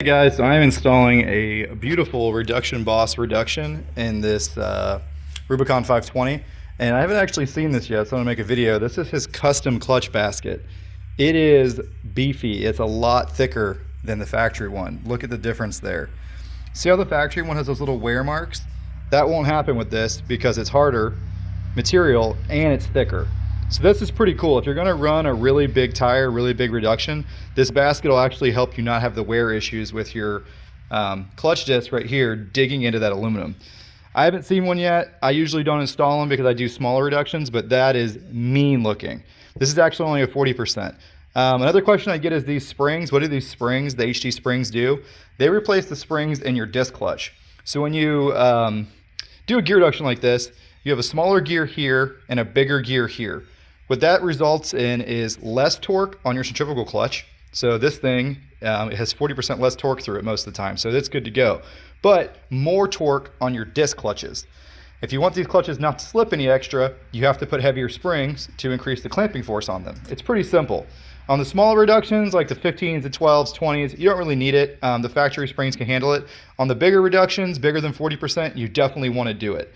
Hey guys, so I'm installing a beautiful reduction boss reduction in this Rubicon 520, and I haven't actually seen this yet, so I'm gonna make a video. This is his custom clutch basket. It is beefy. It's a lot thicker than the factory one. Look at the difference there. See how the factory one has those little wear marks? That won't happen with this because it's harder material and it's thicker. So this is pretty cool. If you're gonna run a really big tire, really big reduction, this basket will actually help you not have the wear issues with your clutch disc right here digging into that aluminum. I haven't seen one yet. I usually don't install them because I do smaller reductions, but that is mean looking. This is actually only a 40%. Another question I get is these springs. What do these springs, the HD springs, do? They replace the springs in your disc clutch. So when you do a gear reduction like this, you have a smaller gear here and a bigger gear here. What that results in is less torque on your centrifugal clutch. So this thing it has 40% less torque through it most of the time, so that's good to go. But more torque on your disc clutches. If you want these clutches not to slip any extra, you have to put heavier springs to increase the clamping force on them. It's pretty simple. On the smaller reductions, like the 15s, the 12s, 20s, you don't really need it. The factory springs can handle it. On the bigger reductions, bigger than 40%, you definitely want to do it.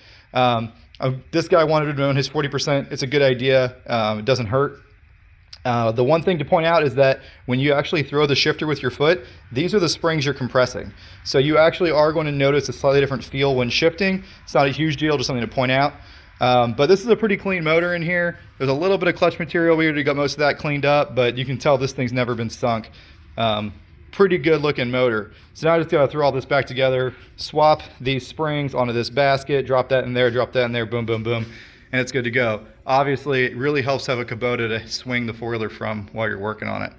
This guy wanted to know his 40%. It's a good idea. It doesn't hurt. The one thing to point out is that when you actually throw the shifter with your foot, these are the springs you're compressing. So you actually are going to notice a slightly different feel when shifting. It's not a huge deal, just something to point out. But this is a pretty clean motor in here. There's a little bit of clutch material. We already got most of that cleaned up, but you can tell this thing's never been sunk. Pretty good looking motor. So now I just gotta throw all this back together, swap these springs onto this basket, drop that in there, boom, boom, boom, and it's good to go. Obviously, it really helps to have a Kubota to swing the four-wheeler from while you're working on it.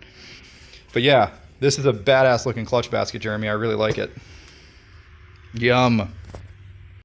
But yeah, this is a badass looking clutch basket, Jeremy. I really like it. Yum.